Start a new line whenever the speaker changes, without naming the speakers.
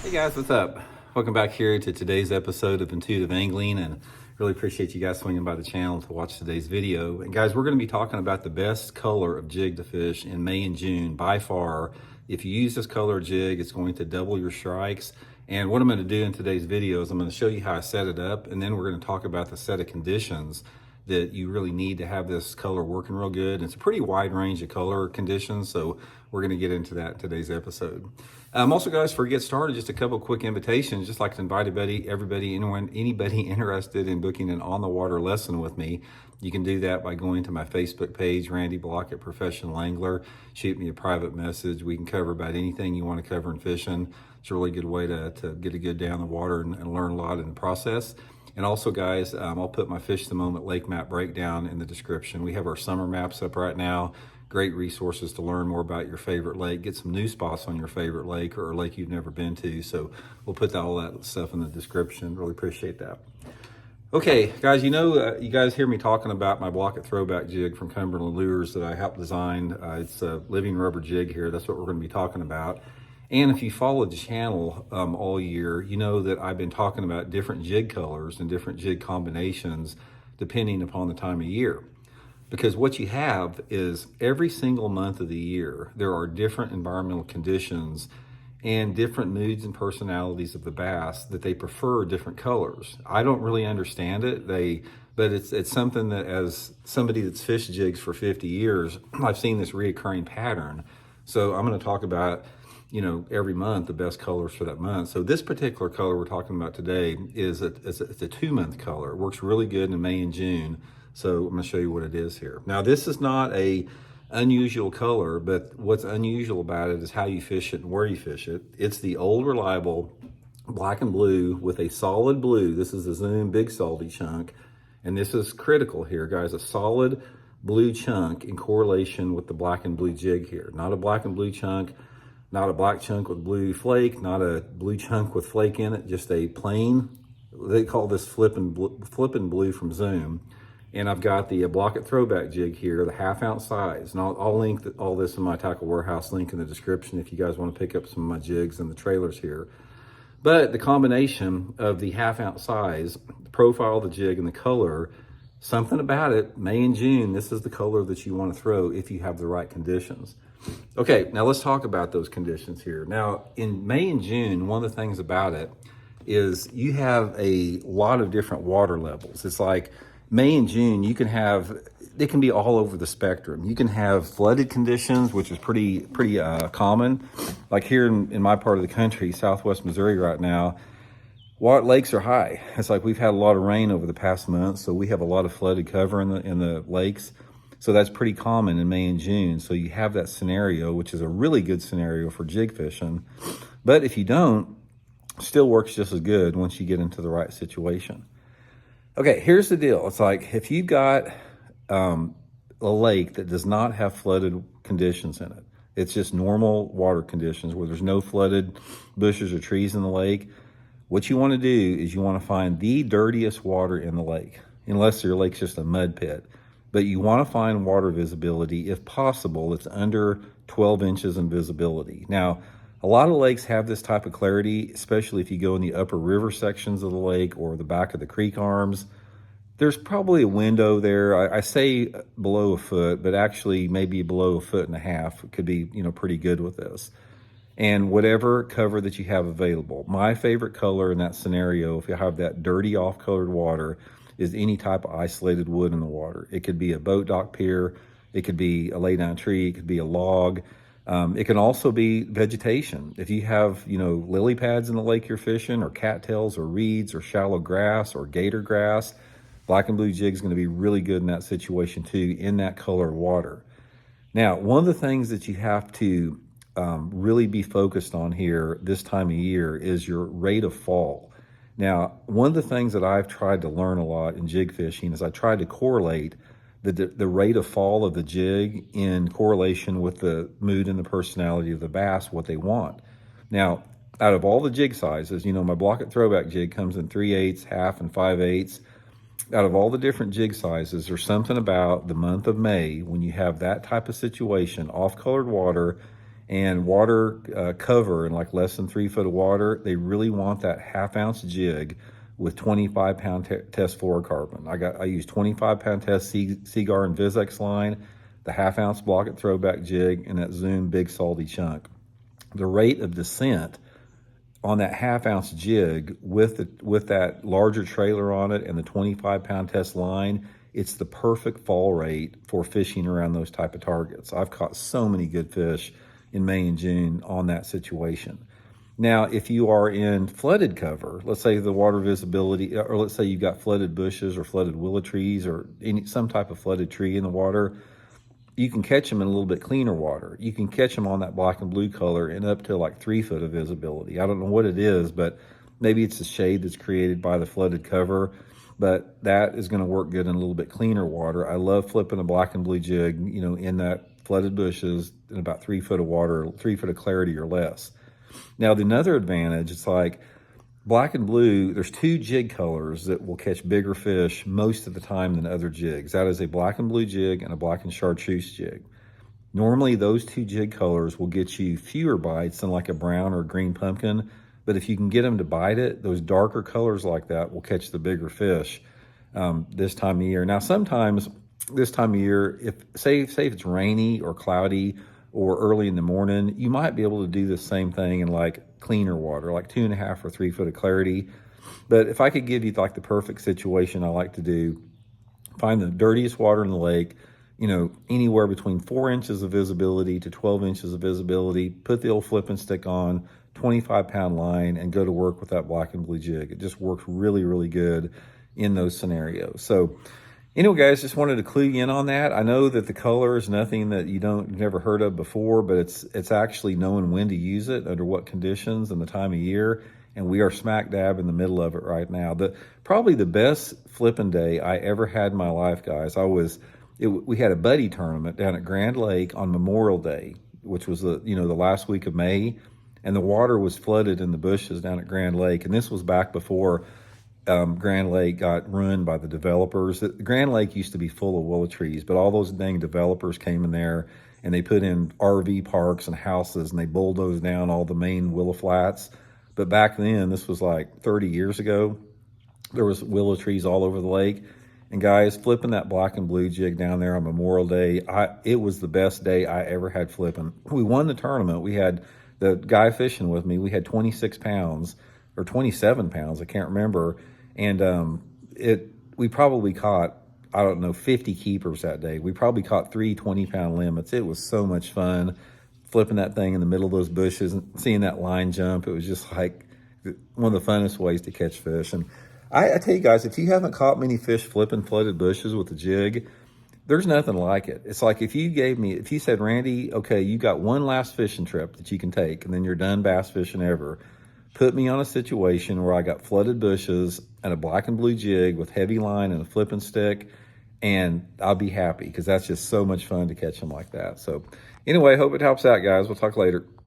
Hey guys, what's up? Welcome back here to today's episode of Intuitive Angling, and really appreciate you guys swinging by the channel to watch today's video. And guys, we're going to be talking about the best color of jig to fish in May and June by far. If you use this color jig, it's going to double your strikes. And what I'm going to do in today's video is I'm going to show you how I set it up, and then we're going to talk about the set of conditions that you really need to have this color working real good. It's a pretty wide range of color conditions, so we're going to get into that in today's episode. Also, guys, before we get started, just a couple quick invitations. Just like to invite anybody interested in booking an on-the-water lesson with me. You can do that by going to my Facebook page, Randy Blaukat Professional Angler. Shoot me a private message. We can cover about anything you want to cover in fishing. It's a really good way to get a good down the water and learn a lot in the process. And also, guys, I'll put my Fish the Moment lake map breakdown in the description. We have our summer maps up right now. Great resources to learn more about your favorite lake, get some new spots on your favorite lake or a lake you've never been to. So we'll put all that stuff in the description. Really appreciate that. Okay, guys, you guys hear me talking about my Blaukat Throwback jig from Cumberland Lures that I helped design. It's a living rubber jig here. That's what we're going to be talking about. And if you followed the channel all year, you know that I've been talking about different jig colors and different jig combinations depending upon the time of year. Because what you have is every single month of the year, there are different environmental conditions and different moods and personalities of the bass that they prefer different colors. I don't really understand it, but it's something that, as somebody that's fished jigs for 50 years, I've seen this reoccurring pattern. So I'm going to talk about, every month the best colors for that month. So this particular color we're talking about today is it's a 2-month color. It works really good in May and June. So I'm going to show you what it is here. Now, this is not a unusual color, but what's unusual about it is how you fish it and where you fish it. It's the old reliable black and blue with a solid blue. This is a Zoom big salty chunk. And this is critical here, guys, a solid blue chunk in correlation with the black and blue jig here. Not a black and blue chunk, not a black chunk with blue flake, not a blue chunk with flake in it, just a plain, they call this flippin' blue from Zoom. And I've got the Blaukat Throwback jig here, the 1/2 ounce size. And I'll link all this in my Tackle Warehouse link in the description if you guys want to pick up some of my jigs and the trailers here. But the combination of the 1/2 ounce size, the profile of the jig, and the color, something about it, May and June, this is the color that you want to throw if you have the right conditions. Okay, now let's talk about those conditions here. Now, in May and June, one of the things about it is you have a lot of different water levels. It's like May and June, they can be all over the spectrum. You can have flooded conditions, which is pretty common. Like here in my part of the country, Southwest Missouri right now, lakes are high. It's like we've had a lot of rain over the past month, so we have a lot of flooded cover in the lakes. So that's pretty common in May and June. So you have that scenario, which is a really good scenario for jig fishing. But if you don't, still works just as good once you get into the right situation. Okay, here's the deal. It's like if you've got a lake that does not have flooded conditions in it, it's just normal water conditions where there's no flooded bushes or trees in the lake, what you want to do is you want to find the dirtiest water in the lake, unless your lake's just a mud pit. But you want to find water visibility, if possible, it's under 12 inches in visibility. Now, a lot of lakes have this type of clarity, especially if you go in the upper river sections of the lake or the back of the creek arms. There's probably a window there. I say below a foot, but actually maybe below 1.5 feet could be, pretty good with this. And whatever cover that you have available. My favorite color in that scenario, if you have that dirty off-colored water, is any type of isolated wood in the water. It could be a boat dock pier, it could be a lay-down tree, it could be a log. It can also be vegetation. If you have, lily pads in the lake you're fishing, or cattails, or reeds, or shallow grass, or gator grass, black and blue jig is going to be really good in that situation too, in that color of water. Now, one of the things that you have to really be focused on here this time of year is your rate of fall. Now, one of the things that I've tried to learn a lot in jig fishing is I tried to correlate the rate of fall of the jig in correlation with the mood and the personality of the bass, what they want. Now, out of all the jig sizes, my Blaukat Throwback jig comes in 3/8, 1/2, and 5/8. Out of all the different jig sizes, there's something about the month of May when you have that type of situation, off-colored water, and water cover in like less than 3 foot of water, they really want that 1/2 ounce jig with 25 pound test fluorocarbon. I use 25 pound test Cigar and Vizex line, the 1/2 ounce Blaukat Throwback jig, and that Zoom big salty chunk. The rate of descent on that 1/2 ounce jig with that larger trailer on it and the 25 pound test line, it's the perfect fall rate for fishing around those type of targets. I've caught so many good fish in May and June on that situation. Now, if you are in flooded cover, let's say the water visibility, or let's say you've got flooded bushes or flooded willow trees or some type of flooded tree in the water, you can catch them in a little bit cleaner water. You can catch them on that black and blue color and up to like 3 foot of visibility. I don't know what it is, but maybe it's the shade that's created by the flooded cover, but that is going to work good in a little bit cleaner water. I love flipping a black and blue jig, in that flooded bushes in about 3 foot of water, 3 foot of clarity or less. Now, another advantage, it's like black and blue, there's 2 jig colors that will catch bigger fish most of the time than other jigs. That is a black and blue jig and a black and chartreuse jig. Normally, those 2 jig colors will get you fewer bites than like a brown or green pumpkin, but if you can get them to bite it, those darker colors like that will catch the bigger fish this time of year. Now, sometimes this time of year, if say if it's rainy or cloudy or early in the morning, you might be able to do the same thing in like cleaner water, like 2.5 or 3 foot of clarity. But if I could give you like the perfect situation, I like to do, find the dirtiest water in the lake, anywhere between 4 inches of visibility to 12 inches of visibility, put the old flipping stick on, 25 pound line, and go to work with that black and blue jig. It just works really, really good in those scenarios. So anyway, guys, just wanted to clue you in on that. I know that the color is nothing that you've never heard of before, but it's actually knowing when to use it, under what conditions and the time of year, and we are smack dab in the middle of it right now. Probably the best flipping day I ever had in my life, guys. We had a buddy tournament down at Grand Lake on Memorial Day, which was the last week of May, and the water was flooded in the bushes down at Grand Lake, and this was back before Grand Lake got ruined by the developers. Grand Lake used to be full of willow trees, but all those dang developers came in there and they put in RV parks and houses and they bulldozed down all the main willow flats. But back then, this was like 30 years ago, there was willow trees all over the lake. And guys, flipping that black and blue jig down there on Memorial Day, it was the best day I ever had flipping. We won the tournament. We had the guy fishing with me. We had 26 pounds or 27 pounds, I can't remember. And we probably caught, 50 keepers that day. We probably caught 3 20-pound limits. It was so much fun flipping that thing in the middle of those bushes and seeing that line jump. It was just like one of the funnest ways to catch fish. And I tell you guys, if you haven't caught many fish flipping flooded bushes with a jig, there's nothing like it. It's like if you said, Randy, okay, you got one last fishing trip that you can take and then you're done bass fishing ever. Put me on a situation where I got flooded bushes and a black and blue jig with heavy line and a flipping stick, and I'll be happy because that's just so much fun to catch them like that. So anyway, hope it helps out, guys. We'll talk later.